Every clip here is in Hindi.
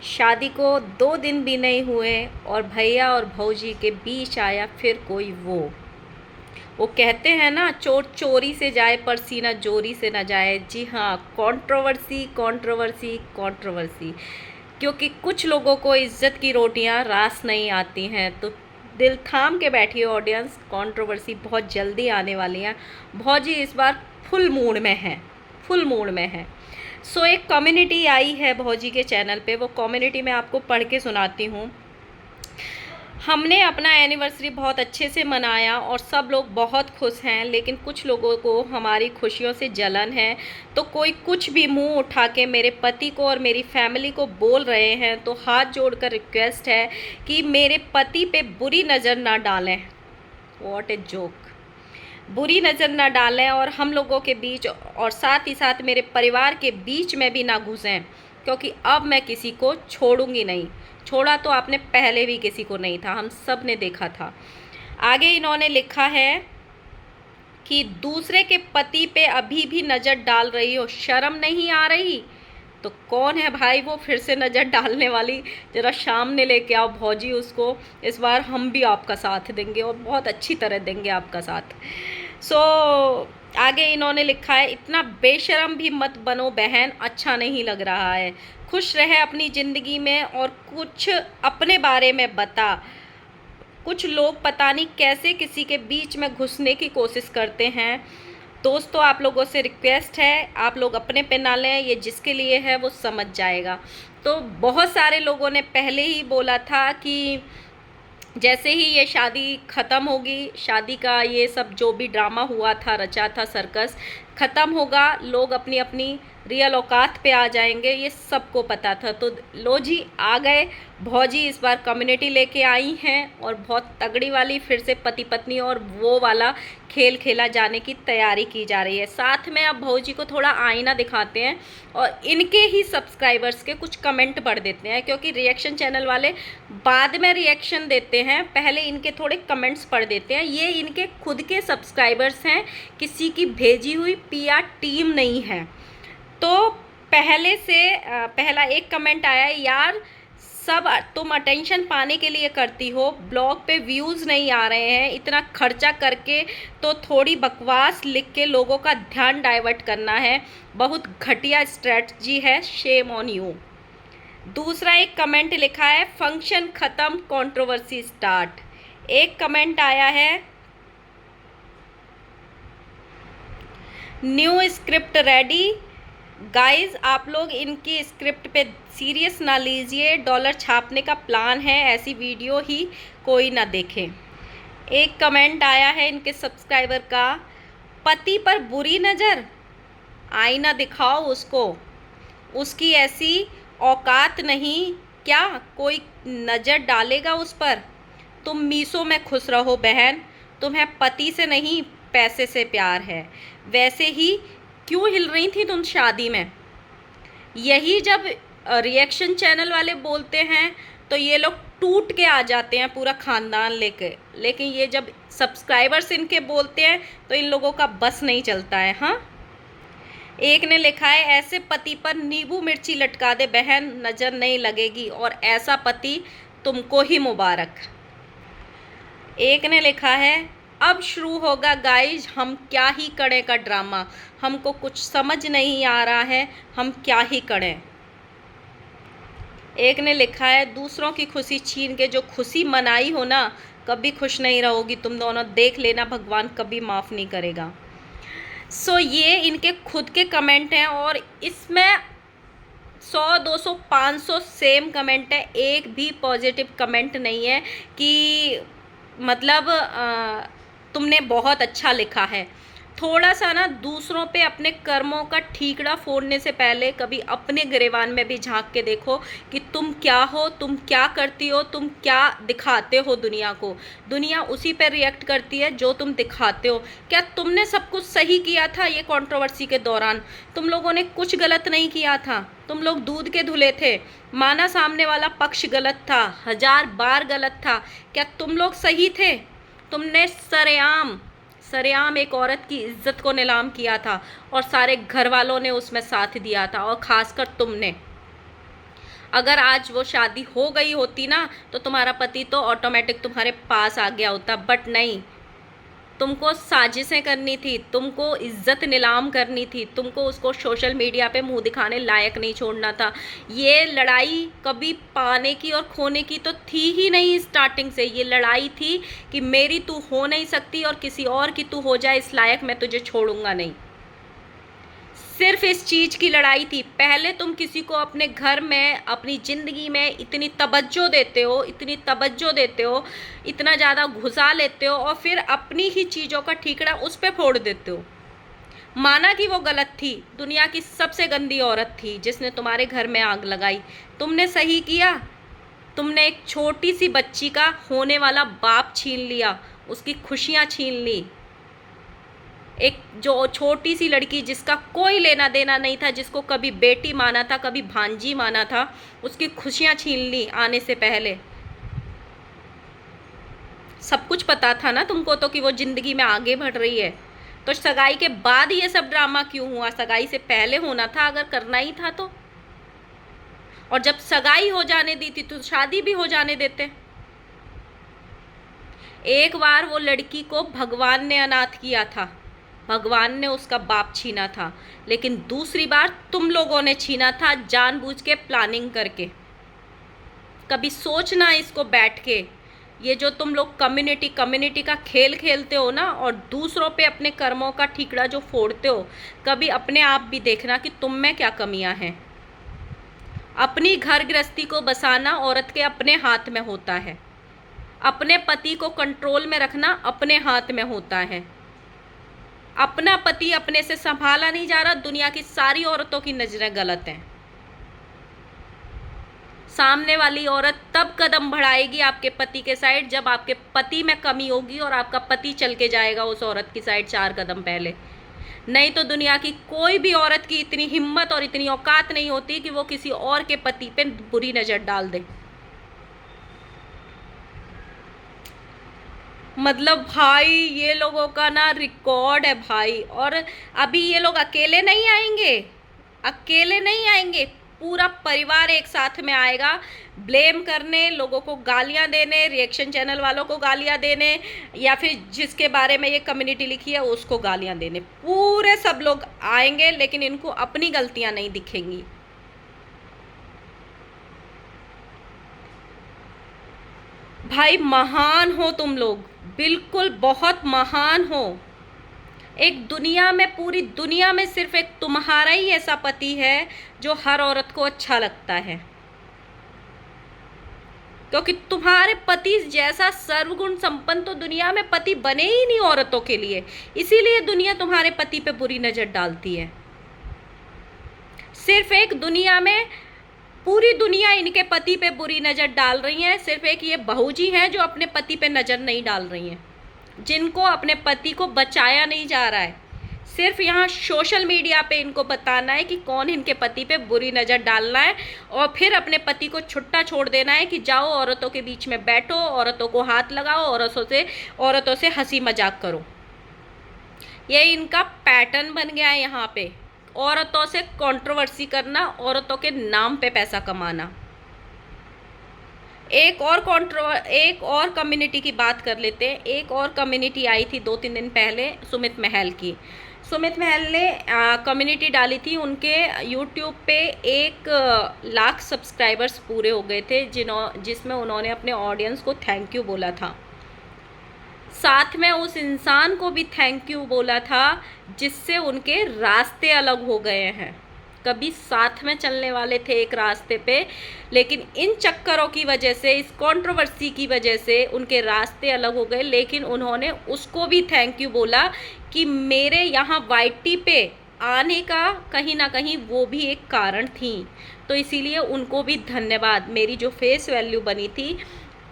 शादी को 2 दिन भी नहीं हुए और भैया और भौजी के बीच आया फिर कोई वो कहते हैं ना, चोर चोरी से जाए पर सीना जोरी से ना जाए। जी हाँ, कंट्रोवर्सी कंट्रोवर्सी कंट्रोवर्सी। क्योंकि कुछ लोगों को इज्जत की रोटियां रास नहीं आती हैं। तो दिल थाम के बैठिए ऑडियंस, कंट्रोवर्सी बहुत जल्दी आने वाली है। भौजी इस बार फुल मूड में है, फुल मूड में है। एक कम्युनिटी आई है भौजी के चैनल पे, वो कम्युनिटी मैं आपको पढ़ के सुनाती हूँ। हमने अपना एनिवर्सरी बहुत अच्छे से मनाया और सब लोग बहुत खुश हैं, लेकिन कुछ लोगों को हमारी खुशियों से जलन है। तो कोई कुछ भी मुंह उठा के मेरे पति को और मेरी फैमिली को बोल रहे हैं, तो हाथ जोड़कर रिक्वेस्ट है कि मेरे पति पे बुरी नज़र ना डालें। What a joke. बुरी नज़र ना डालें और हम लोगों के बीच और साथ ही साथ मेरे परिवार के बीच में भी ना घुसें, क्योंकि अब मैं किसी को छोड़ूंगी नहीं। छोड़ा तो आपने पहले भी किसी को नहीं था, हम सब ने देखा था। आगे इन्होंने लिखा है कि दूसरे के पति पे अभी भी नज़र डाल रही हो, शर्म नहीं आ रही? तो कौन है भाई वो फिर से नज़र डालने वाली? ज़रा सामने लेके आओ भौजी उसको। इस बार हम भी आपका साथ देंगे और बहुत अच्छी तरह देंगे आपका साथ। आगे इन्होंने लिखा है, इतना बेशर्म भी मत बनो बहन, अच्छा नहीं लग रहा है। खुश रहे अपनी ज़िंदगी में और कुछ अपने बारे में बता। कुछ लोग पता नहीं कैसे किसी के बीच में घुसने की कोशिश करते हैं। दोस्तों, आप लोगों से रिक्वेस्ट है, आप लोग अपने पे ना लें, ये जिसके लिए है वो समझ जाएगा। तो बहुत सारे लोगों ने पहले ही बोला था कि जैसे ही ये शादी ख़त्म होगी, शादी का ये सब जो भी ड्रामा हुआ था, रचा था, सर्कस ख़त्म होगा, लोग अपनी अपनी रियल औकात पे आ जाएंगे, ये सबको पता था। तो लो जी, आ गए भौजी। इस बार कम्युनिटी लेके आई हैं और बहुत तगड़ी वाली फिर से पति पत्नी और वो वाला खेल खेला जाने की तैयारी की जा रही है। साथ में अब भौजी को थोड़ा आईना दिखाते हैं और इनके ही सब्सक्राइबर्स के कुछ कमेंट पढ़ देते हैं, क्योंकि रिएक्शन चैनल वाले बाद में रिएक्शन देते हैं, पहले इनके थोड़े कमेंट्स पढ़ देते हैं। ये इनके खुद के सब्सक्राइबर्स हैं, किसी की भेजी हुई पीआर टीम नहीं है। तो पहले से पहला एक कमेंट आया, यार सब तुम अटेंशन पाने के लिए करती हो, ब्लॉग पे व्यूज़ नहीं आ रहे हैं, इतना खर्चा करके तो थोड़ी बकवास लिख के लोगों का ध्यान डाइवर्ट करना है, बहुत घटिया स्ट्रेटजी है, शेम ऑन यू। दूसरा एक कमेंट लिखा है, फंक्शन ख़त्म कंट्रोवर्सी स्टार्ट। एक कमेंट आया है, न्यू स्क्रिप्ट रेडी। गाइस, आप लोग इनकी स्क्रिप्ट पे सीरियस ना लीजिए, डॉलर छापने का प्लान है, ऐसी वीडियो ही कोई ना देखे। एक कमेंट आया है इनके सब्सक्राइबर का, पति पर बुरी नज़र, आईना दिखाओ उसको, उसकी ऐसी औकात नहीं, क्या कोई नज़र डालेगा उस पर? तुम मीशो में खुश रहो बहन, तुम्हें पति से नहीं पैसे से प्यार है। वैसे ही क्यों हिल रही थी तुम शादी में? यही जब रिएक्शन चैनल वाले बोलते हैं तो ये लोग टूट के आ जाते हैं पूरा ख़ानदान लेके, लेकिन ये जब सब्सक्राइबर्स इनके बोलते हैं तो इन लोगों का बस नहीं चलता है। हाँ, एक ने लिखा है, ऐसे पति पर नींबू मिर्ची लटका दे बहन, नज़र नहीं लगेगी, और ऐसा पति तुमको ही मुबारक। एक ने लिखा है, अब शुरू होगा गाइज हम क्या ही करें का ड्रामा, हमको कुछ समझ नहीं आ रहा है, हम क्या ही करें। एक ने लिखा है, दूसरों की खुशी छीन के जो खुशी मनाई हो ना, कभी खुश नहीं रहोगी तुम दोनों, देख लेना भगवान कभी माफ़ नहीं करेगा। ये इनके खुद के कमेंट हैं और इसमें 100, 200, 500 सेम कमेंट है, एक भी पॉजिटिव कमेंट नहीं है कि मतलब तुमने बहुत अच्छा लिखा है। थोड़ा सा ना दूसरों पे अपने कर्मों का ठीकरा फोड़ने से पहले कभी अपने गिरेबान में भी झांक के देखो कि तुम क्या हो, तुम क्या करती हो, तुम क्या दिखाते हो दुनिया को। दुनिया उसी पे रिएक्ट करती है जो तुम दिखाते हो। क्या तुमने सब कुछ सही किया था ये कंट्रोवर्सी के दौरान? तुम लोगों ने कुछ गलत नहीं किया था, तुम लोग दूध के धुले थे। माना सामने वाला पक्ष गलत था, 1000 बार गलत था, क्या तुम लोग सही थे? तुमने सरेआम एक औरत की इज्जत को नीलाम किया था और सारे घर वालों ने उसमें साथ दिया था, और ख़ासकर तुमने। अगर आज वो शादी हो गई होती ना तो तुम्हारा पति तो ऑटोमेटिक तुम्हारे पास आ गया होता, बट नहीं। तुमको साजिशें करनी थी, तुमको इज्जत नीलाम करनी थी, तुमको उसको सोशल मीडिया पे मुंह दिखाने लायक नहीं छोड़ना था। ये लड़ाई कभी पाने की और खोने की तो थी ही नहीं। स्टार्टिंग से ये लड़ाई थी कि मेरी तू हो नहीं सकती और किसी और की तू हो जाए इस लायक, मैं तुझे छोड़ूंगा नहीं। सिर्फ इस चीज़ की लड़ाई थी। पहले तुम किसी को अपने घर में, अपनी ज़िंदगी में इतनी तवज्जो देते हो, इतनी तवज्जो देते हो, इतना ज़्यादा घुसा लेते हो और फिर अपनी ही चीज़ों का ठीकरा उस पर फोड़ देते हो। माना कि वो गलत थी, दुनिया की सबसे गंदी औरत थी जिसने तुम्हारे घर में आग लगाई, तुमने सही किया। तुमने एक छोटी सी बच्ची का होने वाला बाप छीन लिया, उसकी खुशियाँ छीन ली। एक जो छोटी सी लड़की जिसका कोई लेना देना नहीं था, जिसको कभी बेटी माना था, कभी भांजी माना था, उसकी खुशियां छीन ली आने से पहले। सब कुछ पता था ना तुमको तो कि वो जिंदगी में आगे बढ़ रही है, तो सगाई के बाद ये सब ड्रामा क्यों हुआ? सगाई से पहले होना था अगर करना ही था तो। और जब सगाई हो जाने दी थी तो शादी भी हो जाने देते। एक बार वो लड़की को भगवान ने अनाथ किया था, भगवान ने उसका बाप छीना था, लेकिन दूसरी बार तुम लोगों ने छीना था जानबूझ के, प्लानिंग करके। कभी सोचना इसको बैठ के, ये जो तुम लोग कम्युनिटी का खेल खेलते हो ना और दूसरों पे अपने कर्मों का ठीकरा जो फोड़ते हो, कभी अपने आप भी देखना कि तुम में क्या कमियां हैं। अपनी घर गृहस्थी को बसाना औरत के अपने हाथ में होता है, अपने पति को कंट्रोल में रखना अपने हाथ में होता है। अपना पति अपने से संभाला नहीं जा रहा, दुनिया की सारी औरतों की नजरें गलत हैं। सामने वाली औरत तब कदम बढ़ाएगी आपके पति के साइड जब आपके पति में कमी होगी और आपका पति चल के जाएगा उस औरत की साइड 4 कदम पहले। नहीं तो दुनिया की कोई भी औरत की इतनी हिम्मत और इतनी औकात नहीं होती कि वो किसी और के पति पे बुरी नजर डाल दे। मतलब भाई ये लोगों का ना रिकॉर्ड है भाई। और अभी ये लोग अकेले नहीं आएंगे, अकेले नहीं आएंगे, पूरा परिवार एक साथ में आएगा ब्लेम करने, लोगों को गालियां देने, रिएक्शन चैनल वालों को गालियां देने, या फिर जिसके बारे में ये कम्युनिटी लिखी है उसको गालियां देने। पूरे सब लोग आएंगे लेकिन इनको अपनी गलतियां नहीं दिखेंगी। भाई महान हो तुम लोग, बिल्कुल बहुत महान हो। एक दुनिया में, पूरी दुनिया में सिर्फ एक तुम्हारा ही ऐसा पति है जो हर औरत को अच्छा लगता है, क्योंकि तुम्हारे पति जैसा सर्वगुण संपन्न तो दुनिया में पति बने ही नहीं औरतों के लिए। इसीलिए दुनिया तुम्हारे पति पे बुरी नजर डालती है। सिर्फ एक दुनिया में, पूरी दुनिया इनके पति पे बुरी नज़र डाल रही है, सिर्फ एक ये बहू जी हैं जो अपने पति पे नज़र नहीं डाल रही हैं, जिनको अपने पति को बचाया नहीं जा रहा है। सिर्फ यहाँ सोशल मीडिया पे इनको बताना है कि कौन इनके पति पे बुरी नज़र डालना है और फिर अपने पति को छुट्टा छोड़ देना है कि जाओ औरतों के बीच में बैठो, औरतों को हाथ लगाओ, औरतों से हंसी मजाक करो। ये इनका पैटर्न बन गया है यहाँ पे, औरतों से कंट्रोवर्सी करना, औरतों के नाम पे पैसा कमाना। एक और कम्युनिटी की बात कर लेते हैं। एक और कम्युनिटी आई थी 2-3 दिन पहले, सुमित महल की। सुमित महल ने कम्युनिटी डाली थी, उनके यूट्यूब पे 1 लाख सब्सक्राइबर्स पूरे हो गए थे, जिसमें उन्होंने अपने ऑडियंस को थैंक यू बोला था। साथ में उस इंसान को भी थैंक यू बोला था जिससे उनके रास्ते अलग हो गए हैं। कभी साथ में चलने वाले थे एक रास्ते पे, लेकिन इन चक्करों की वजह से, इस कंट्रोवर्सी की वजह से उनके रास्ते अलग हो गए। लेकिन उन्होंने उसको भी थैंक यू बोला कि मेरे यहाँ वाईटी पे आने का कहीं ना कहीं वो भी एक कारण थी, तो इसीलिए उनको भी धन्यवाद। मेरी जो फेस वैल्यू बनी थी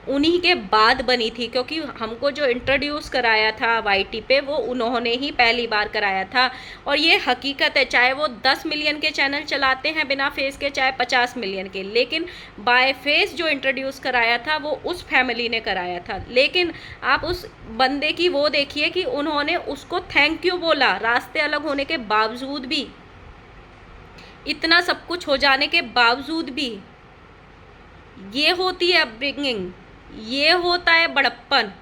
उन्हीं के बाद बनी थी, क्योंकि हमको जो इंट्रोड्यूस कराया था वाईटी पे वो उन्होंने ही पहली बार कराया था। और ये हकीकत है, चाहे वो 10 मिलियन के चैनल चलाते हैं बिना फेस के, चाहे 50 मिलियन के, लेकिन बाय फेस जो इंट्रोड्यूस कराया था वो उस फैमिली ने कराया था। लेकिन आप उस बंदे की वो देखिए कि उन्होंने उसको थैंक यू बोला, रास्ते अलग होने के बावजूद भी, इतना सब कुछ हो जाने के बावजूद भी। ये होती है अपब्रिंगिंग, ये होता है बड़प्पन।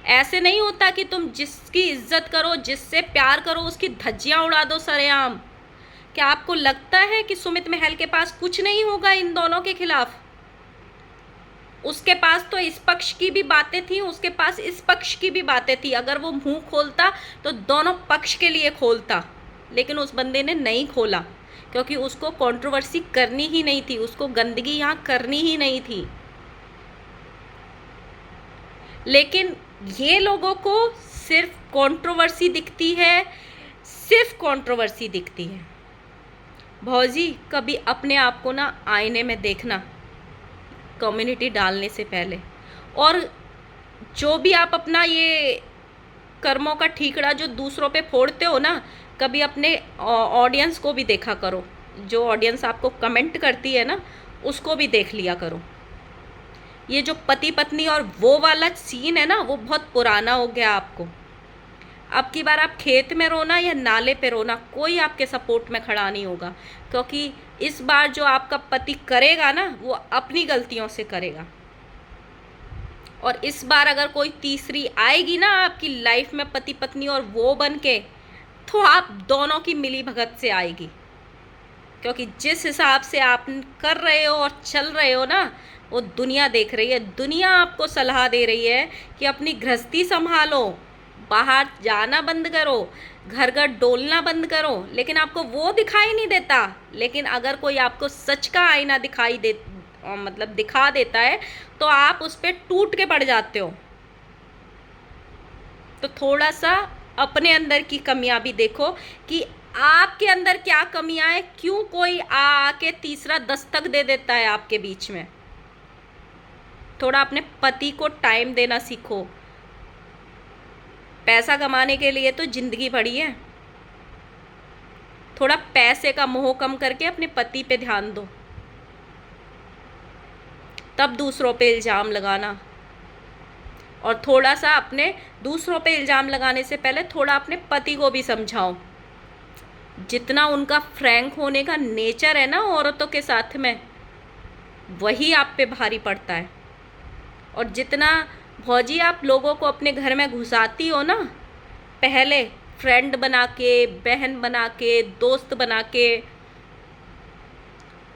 ऐसे नहीं होता कि तुम जिसकी इज्जत करो, जिससे प्यार करो, उसकी धज्जियां उड़ा दो सरेआम। क्या आपको लगता है कि सुमित महल के पास कुछ नहीं होगा इन दोनों के खिलाफ? उसके पास तो इस पक्ष की भी बातें थी, उसके पास इस पक्ष की भी बातें थी। अगर वो मुंह खोलता तो दोनों पक्ष के लिए खोलता, लेकिन उस बंदे ने नहीं खोला, क्योंकि उसको कंट्रोवर्सी करनी ही नहीं थी, उसको गंदगी यहाँ करनी ही नहीं थी। लेकिन ये लोगों को सिर्फ कंट्रोवर्सी दिखती है, सिर्फ कंट्रोवर्सी दिखती है। भौजी, कभी अपने आप को ना आईने में देखना कम्युनिटी डालने से पहले। और जो भी आप अपना ये कर्मों का ठीकरा जो दूसरों पे फोड़ते हो ना, कभी अपने ऑडियंस को भी देखा करो। जो ऑडियंस आपको कमेंट करती है ना, उसको भी देख लिया करो। ये जो पति पत्नी और वो वाला सीन है ना, वो बहुत पुराना हो गया आपको। अब की बार आप खेत में रोना या नाले पे रोना, कोई आपके सपोर्ट में खड़ा नहीं होगा, क्योंकि इस बार जो आपका पति करेगा ना, वो अपनी गलतियों से करेगा। और इस बार अगर कोई तीसरी आएगी ना आपकी लाइफ में पति पत्नी और वो बन के, तो आप दोनों की मिली भगत से आएगी। क्योंकि जिस हिसाब से आप कर रहे हो और चल रहे हो ना, वो दुनिया देख रही है। दुनिया आपको सलाह दे रही है कि अपनी गृहस्थी संभालो, बाहर जाना बंद करो, घर घर डोलना बंद करो। लेकिन आपको वो दिखाई नहीं देता। लेकिन अगर कोई आपको सच का आईना दिखा देता है, तो आप उस पर टूट के पड़ जाते हो। तो थोड़ा सा अपने अंदर की कमियां भी देखो कि आपके अंदर क्या कमियां हैं। क्यों कोई आके तीसरा दस्तक दे देता है आपके बीच में। थोड़ा अपने पति को टाइम देना सीखो। पैसा कमाने के लिए तो जिंदगी पड़ी है। थोड़ा पैसे का मोह कम करके अपने पति पे ध्यान दो, तब दूसरों पे इल्ज़ाम लगाना। और थोड़ा सा अपने दूसरों पे इल्ज़ाम लगाने से पहले थोड़ा अपने पति को भी समझाओ। जितना उनका फ्रैंक होने का नेचर है ना औरतों के साथ में, वही आप पे भारी पड़ता है। और जितना भौजी आप लोगों को अपने घर में घुसाती हो ना, पहले फ्रेंड बना के, बहन बना के, दोस्त बना के,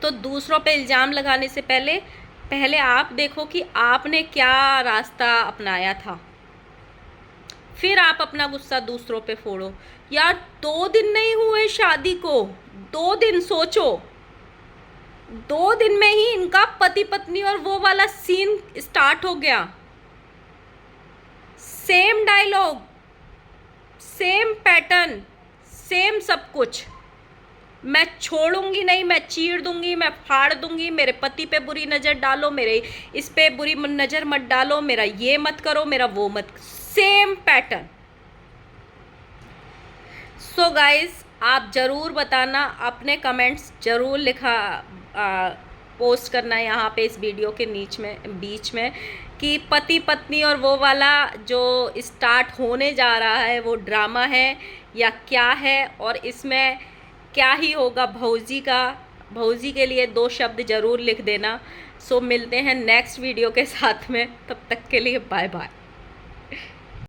तो दूसरों पे इल्ज़ाम लगाने से पहले आप देखो कि आपने क्या रास्ता अपनाया था, फिर आप अपना गुस्सा दूसरों पे फोड़ो। यार 2 दिन नहीं हुए शादी को, 2 दिन सोचो, 2 दिन में ही इनका पति पत्नी और वो वाला सीन स्टार्ट हो गया। Same dialogue, same pattern, same सब कुछ। मैं छोड़ूंगी नहीं, मैं चीर दूंगी, मैं फाड़ दूंगी, मेरे पति पे बुरी नज़र डालो, मेरे इस पे बुरी नज़र मत डालो, मेरा ये मत करो, मेरा वो मत। Same pattern. सो गाइस, आप ज़रूर बताना, अपने कमेंट्स ज़रूर पोस्ट करना यहाँ पे इस वीडियो के बीच में कि पति पत्नी और वो वाला जो स्टार्ट होने जा रहा है वो ड्रामा है या क्या है, और इसमें क्या ही होगा भौजी का। भौजी के लिए 2 शब्द ज़रूर लिख देना। सो मिलते हैं नेक्स्ट वीडियो के साथ में, तब तक के लिए बाय बाय।